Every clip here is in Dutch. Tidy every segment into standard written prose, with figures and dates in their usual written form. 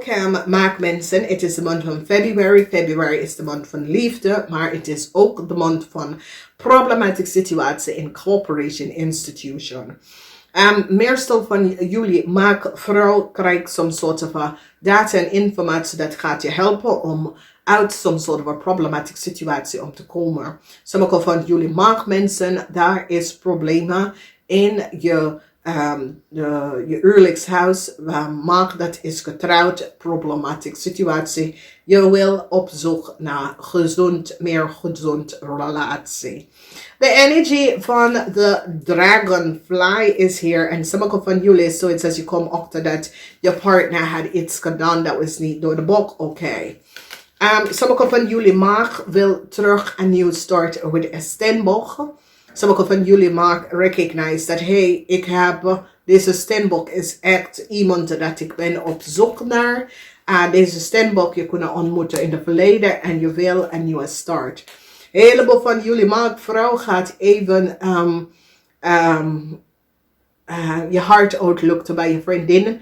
welcome maagdmensen. Het is de maand van Februari. Februari is de maand van liefde, maar het is ook de maand van problematische situatie in corporation institution. Meestal van jullie vrouw krijgt some sort of data en informatie dat gaat je helpen om uit some sort of problematische situatie om te komen. Sommige van jullie maagdmensen, daar is problemen in je huwelijkshuis, maag dat is getrouwd, problematische situatie. Je wil op zoek naar meer gezond relatie. De energie van de dragonfly is hier. En sommige van jullie, zoiets als je komt achter dat je partner had iets gedaan dat was niet door de boek. Oké. Sommige van jullie maag wil terug een nieuw start met een steenbok. Sommige van jullie mag recognize dat, hey, ik heb deze steenbok is echt iemand dat ik ben op zoek naar. Deze steenbok je kunnen ontmoeten in het verleden en je wil een nieuwe start. Een heleboel van jullie maagdvrouw gaat even je hart uitluchten bij je vriendin.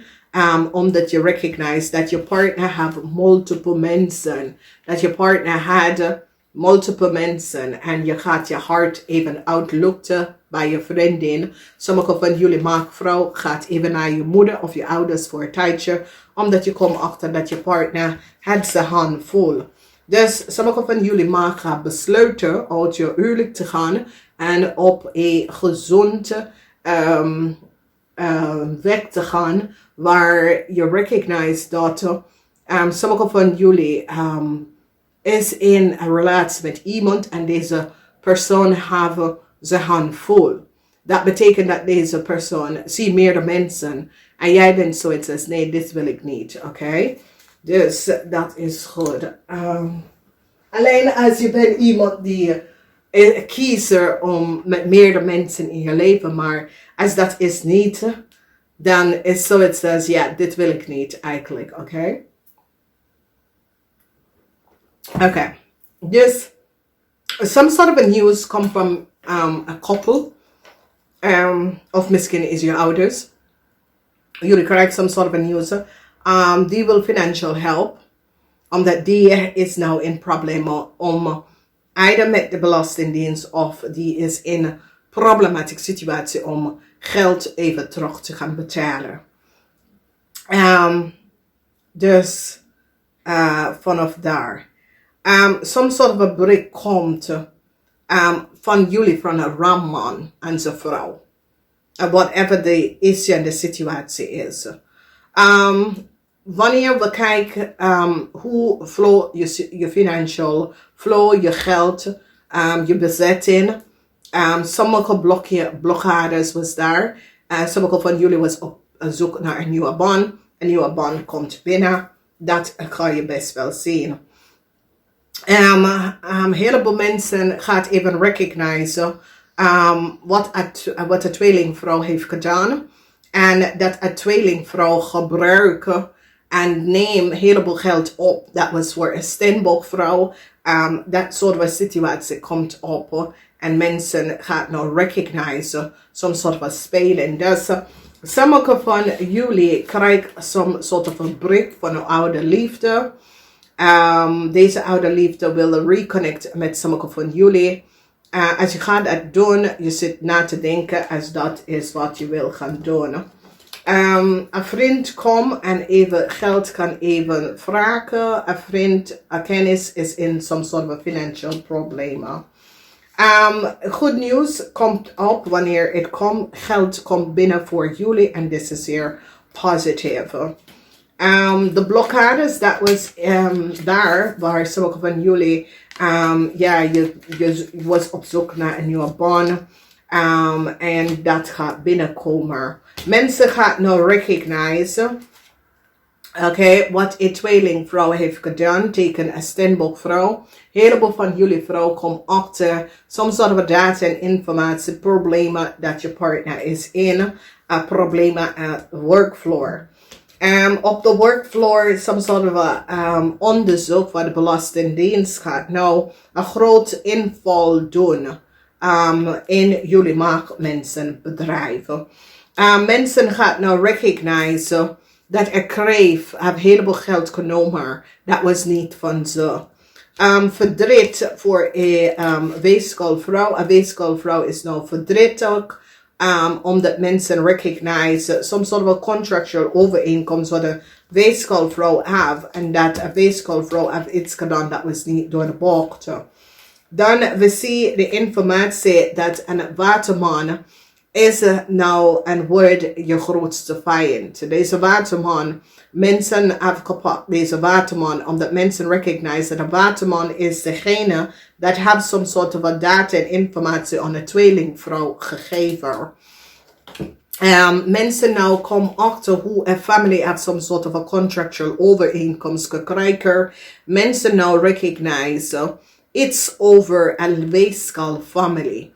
Omdat je recognize dat je partner have multiple mensen. Dat je partner had multiple mensen. En je gaat je hart even uitluchten bij je vriendin. Sommige van jullie maagdvrouw gaat even naar je moeder of je ouders voor een tijdje. Omdat je komt achter dat je partner had zijn hand vol. Dus sommige van jullie mag gaan besluiten uit je huwelijk te gaan. En op een gezonde weg te gaan. Waar je recognize dat sommige van jullie is in een relatie met iemand. En deze persoon heeft zijn hand vol. Dat betekent dat deze persoon ziet meerdere mensen. En jij bent zoiets als, nee, dit wil ik niet. Oké? Dus dat is goed. Alleen als je bent iemand die kiezer om met meerdere mensen in je leven. Maar als dat is niet, dan is zoiets als, ja, dit wil ik niet eigenlijk. Oké? Oké. Dus, some sort of a news come from a couple. Of misschien is je ouders. Jullie krijgen some sort of a news. Die wil financial help. Omdat die is nou in problemen om either met de belastingdienst of die is in een problematische situatie om geld even terug te gaan betalen. Dus vanaf daar. Some sort of a break komt van jullie, van een ramman en zijn vrouw. Whatever the issue en de situatie is. Wanneer we kijken hoe flow je financial, flow je geld, je bezetting. Sommige blokkades was daar. Sommige van jullie was op zoek naar een nieuwe baan. Een nieuwe baan komt binnen. Dat ga je best wel zien. Een heleboel mensen gaat even recognize wat de tweelingvrouw heeft gedaan. En dat een tweelingvrouw gebruiken en neem een heleboel geld op. Dat was voor een steenbokvrouw. Dat soort van situatie komt op. En mensen gaan nou recognize some soort van spelen. Dus sommige van jullie krijgen some soort van break van een oude liefde. Deze oude liefde wil reconnect met sommige van jullie. Als je gaat dat doen, je zit na te denken als dat is wat je wil gaan doen. Een vriend komt en even geld kan even vragen. Een vriend, een kennis is in some sort of financial problemen. Goed nieuws komt op wanneer het komt. Geld komt binnen voor jullie en dit is zeer positief. De blokkades, dat was daar waar sommige van jullie, je was op zoek naar een nieuwe baan. En dat gaat binnenkomen. Mensen gaan nou recognize, wat een tweelingvrouw heeft gedaan, tegen een steenbokvrouw. Een heleboel van jullie vrouw komt achter some sort of data en informatie, problemen dat je partner is in, problemen at workfloor. Op de workfloor, some sort of onderzoek waar de belastingdienst gaat nou een groot inval doen in jullie maagdmensenbedrijven. Mensen gaan nou recognize dat kreeg een heleboel geld genomen. Dat was niet van ze. Verdriet voor een weeskaalvrouw. Een weeskaalvrouw is nou verdrietig. Omdat mensen recognize some sort of a contractual overeenkomst wat een weeskaalvrouw heeft. En dat een weeskaalvrouw heeft iets gedaan dat was niet door de bocht. Dan we zien de informatie dat een waterman is nou een woord je grootste vijand. Deze waterman, mensen hebben gepakt deze waterman omdat mensen recognize dat een waterman is degene dat heeft some sort of a data en informatie aan een tweelingvrouw gegeven. Mensen nou komen achter hoe een family heeft some sort of a contractual overeenkomst gekregen. Mensen nou recognize iets over een weeskaal family.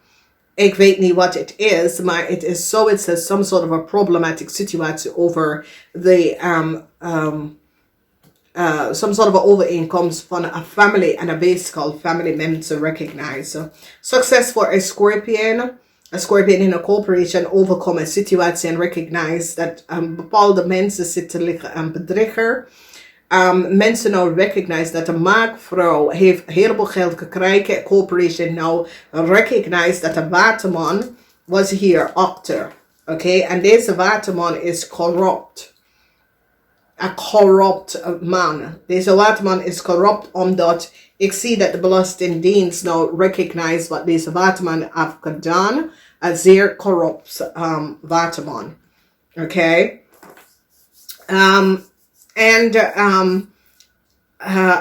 Ik weet niet wat het is, maar het is zoiets als some sort of a problematic situatie over the some sort of a overeenkomst van een family en een weeskaal family mensen recognize. Succes voor een Scorpion. Een Scorpion in een corporation overkomt een situatie en recognize dat bepaalde mensen zitten liggen aan bedrieger. Mensen nou recognize dat de maagvrouw heeft heel veel geld gekregen. Corporation nou recognize dat de waterman was hier achter. Oké, en deze waterman is corrupt. Een corrupt man. Deze waterman is corrupt omdat ik zie dat de Belastingdienst nou recognize wat deze waterman heeft gedaan. Een zeer corrupt waterman. Oké. En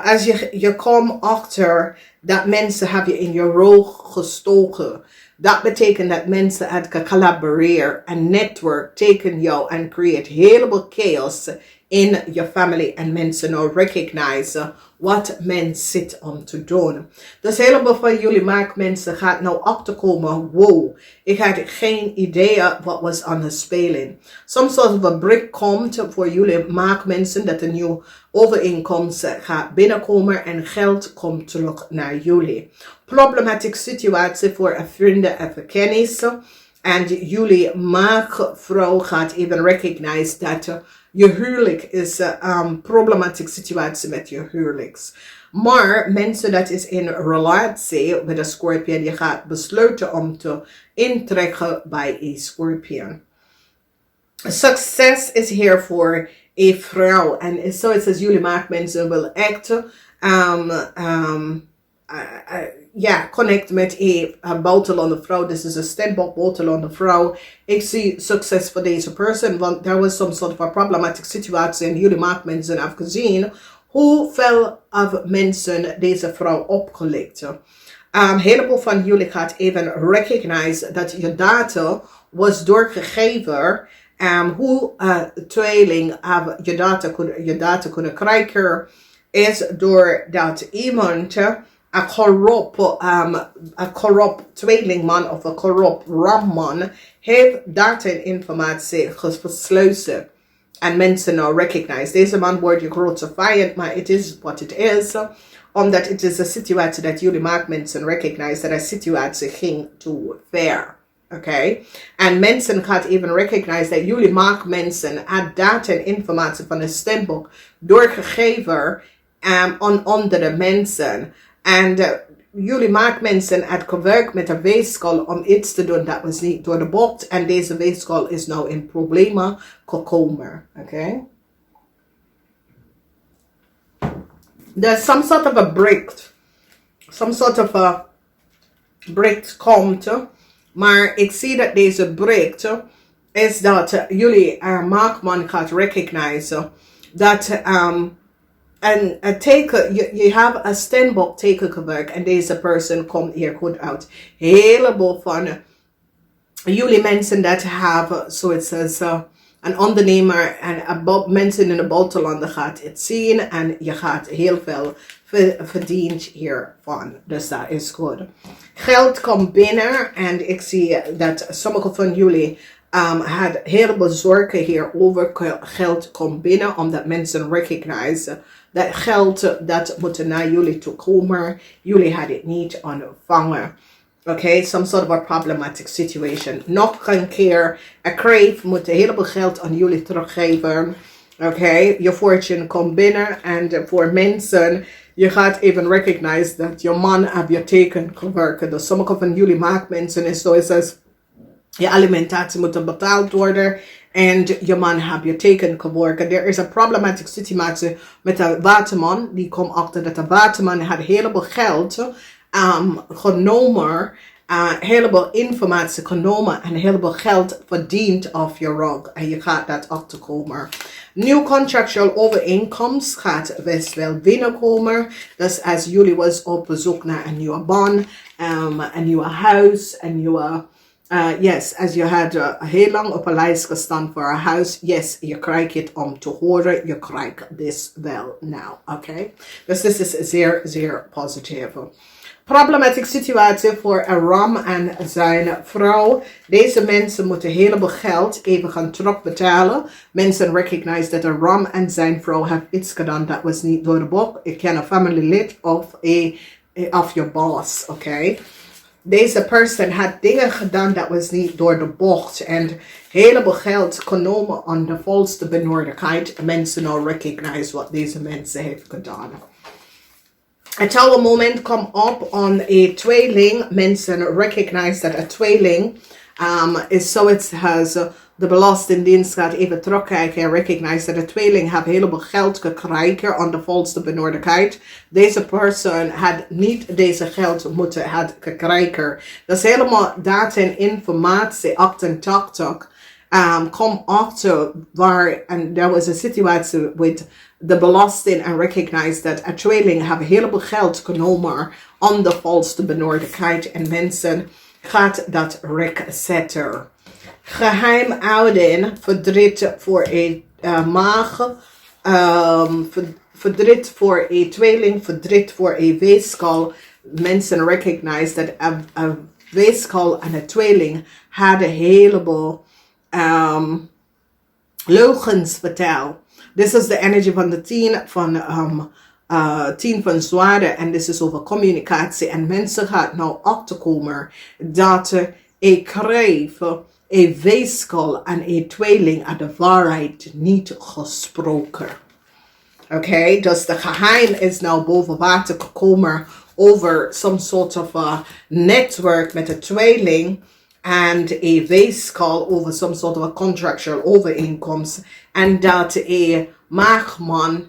als je komt achter dat mensen hebben je in je rol gestoken. Dat betekent dat mensen het collaboreren en netwerk tegen jou en creëert heleboel chaos in je family en mensen nou recognize wat men zit om te doen. Dus helemaal van jullie maakmensen gaat nou achterkomen, wow, ik had geen idee wat was aan het spelen. Some sort of a break komt voor jullie maakmensen dat een nieuwe overeenkomst gaat binnenkomen en geld komt terug naar jullie. Problematische situatie voor een vrienden en kennissen. En jullie maakvrouw gaat even recognize dat je huwelijk is een problematische situatie met je huwelijks. Maar mensen dat is in relatie met een Scorpion, je gaat besluiten om te intrekken bij een Scorpion. Succes is hier voor een vrouw. En zoals als jullie maakmensen wil echt connect met een buitenlandse vrouw. Dit is een Stenbock buitenlandse vrouw. Ik zie succes voor deze persoon, want there was some sort of a problematic situatie en jullie maakmensen hebben gezien hoeveel mensen deze vrouw opgelicht. Heleboel van jullie gaat even recognize dat je data was doorgegeven. Hoe tweeling je data kunnen krijgen is doordat iemand een corrupt tweelingman of een corrupt ramman heeft data en informatie gesloten. En mensen nou recognize. Deze man wordt je grootste vijand, maar het is wat het is. Omdat het is een situatie dat jullie maakmensen recognize dat een situatie ging te ver. Oké? En mensen gaat even recognize dat jullie maakmensen het data en informatie van een stemboek doorgegeven aan andere mensen. En jullie maakmensen het gewerkt met een weeskaal om iets te doen dat was niet door de bocht. En deze weeskaal is nou in problemen gekomen. Oké? There's some sort of a break. Some sort of a break komt. Maar ik zie dat deze break is dat jullie maakman gaat recognize dat en teken, je hebt een Stenbock teken gewerkt en deze persoon komt hier goed uit. Heleboel van jullie mensen dat hebben zoiets als een ondernemer en mensen in de buitenlanden gaat het zien en je gaat heel veel verdiend hiervan. Dus dat is goed. Geld komt binnen en ik zie dat sommige van jullie had heel veel zorgen hierover. Geld komt binnen omdat mensen recognize dat geld dat moet naar jullie toe komen. Jullie hadden het niet ontvangen. Okay, some sort of a problematic situation. Nog een keer, een crave moet een heleboel geld aan jullie teruggeven. Oké, je fortune komt binnen. En voor mensen, je gaat even recognize dat je man heb je teken gewerkt. Dus sommige van jullie maakmensen is zoals je alimentatie moet betaald worden. En je man heb je teken geworken. Er is een problematische situatie met de waterman. Die komt achter dat de waterman had een heleboel geld genomen. Heleboel informatie genomen en heleboel geld verdiend op je rug. En je gaat dat achterkomen. Nieuw contractual overeenkomst gaat best wel binnenkomen. Dus als jullie was op bezoek naar een nieuwe baan, een nieuwe huis, een nieuwe... yes, als je had heel lang op een lijst gestaan voor een huis, yes, je krijgt het om te horen, je krijgt dit wel nou, oké? Dus dit is zeer, zeer positief. Problematische situatie voor een ram en zijn vrouw. Deze mensen moeten een heleboel geld even gaan terugbetalen. Mensen recognize dat een ram en zijn vrouw heeft iets gedaan dat was niet door de boek. Ik ken een familielid of je boss, oké? Deze persoon had dingen gedaan dat was niet door de bocht. En heleboel geld genomen aan de volste benodigdheid. Mensen nou recognize wat deze mensen heeft gedaan. Het oude moment komt op aan een tweeling. Mensen recognize dat een tweeling is zoiets als de belastingdienst gaat even terugkijken en recognize dat de tweeling heeft heleboel geld gekregen aan de volste benodigdheid. Deze persoon had niet deze geld moeten had gekregen. Dat is helemaal data en informatie 88. Kom achter waar, en er was een situatie met de belasting en recognize dat een tweeling hebben heleboel geld genomen aan de volste benodigdheid en mensen gaat dat rechtzetten. Geheimhouden, verdriet voor een maag, verdriet voor een tweeling, verdriet voor een weeskal. Mensen recognize dat een weeskal en een tweeling hadden een heleboel leugens verteld. Dit is de energie van de 10 van 10 van zwaarden en dit is over communicatie. En mensen gaan nou achterkomen dat ik kreeg een weeskal en een tweeling aan de waarheid niet gesproken. Oké, dus de geheim is nou boven water gekomen over some sort of a network met een tweeling. And a weeskal over some sort of a contractual overeenkomst. En dat een maagman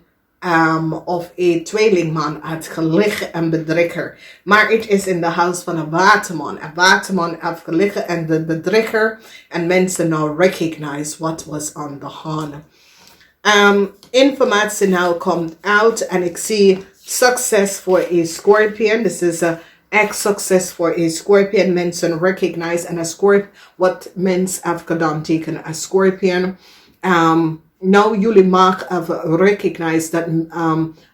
of een tweelingman had gelegen en bedrieger. Maar het is in de huis van een waterman. Een waterman heeft gelegen en de bedrieger. En mensen nou recognize what was on the hand. Informatie nou komt uit en ik zie success voor een scorpion. This is a success for a scorpion. Mensen recognize and a scorpion what mensen have gedaan tegen a scorpion. Now jullie mag have recognized that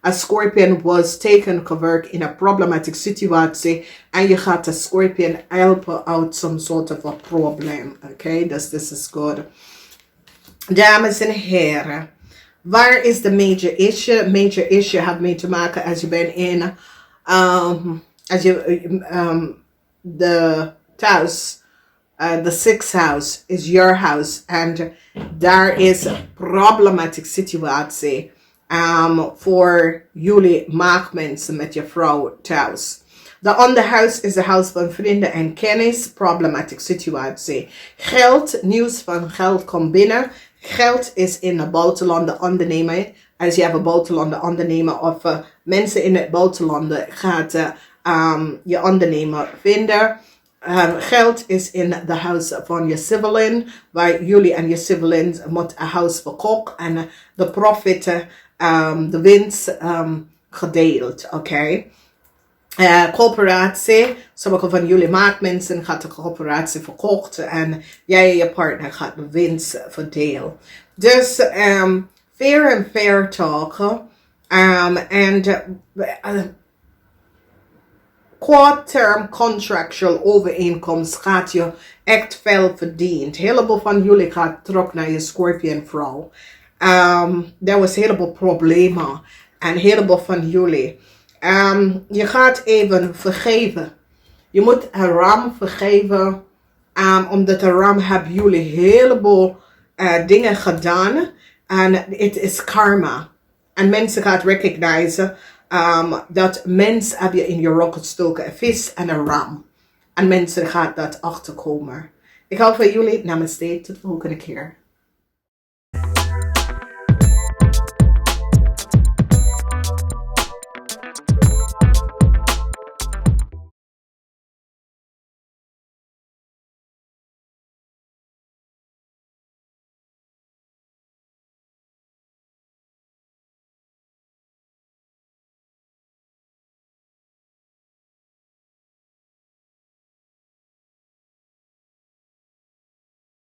a scorpion was taken gewerkt in a problematic situatie en je gaat a scorpion helpen out some sort of a problem. Okay, dus this is good. Dames en heren, waar is de major issue? Major issue heeft mee te maken als je bent in as you the house, the sixth house is your house, and there is a problematic situatie voor jullie maagmensen met je vrouw thuis. De andere huis is de huis van vrienden en kennis, problematic situatie. Geld, nieuws van geld komt binnen. Geld is in het buitenland ondernemen. Als je een buitenland ondernemen of mensen in het buitenland gaat je ondernemer vinden. Geld is in de huis van je sibling, waar jullie en je siblings moet een huis verkopen en de profit, de winst gedeeld, oké? Coöperatie, sommige van jullie maakmensen gaat de coöperatie verkocht en jij en je partner gaat de winst verdelen. Dus fair and fair talk Quad-term contractual overeenkomst gaat je echt veel verdiend. Een heleboel van jullie gaat terug naar je scorpion vrouw. Er was een heleboel problemen. En een heleboel van jullie. Je gaat even vergeven. Je moet een ram vergeven. Omdat een ram hebben jullie een heleboel dingen gedaan. En het is karma. En mensen gaan recognizen dat mensen hebben in je rok gestoken een vis en een ram. En mensen gaan dat achterkomen. Ik hou van jullie. Namaste. Tot de volgende keer.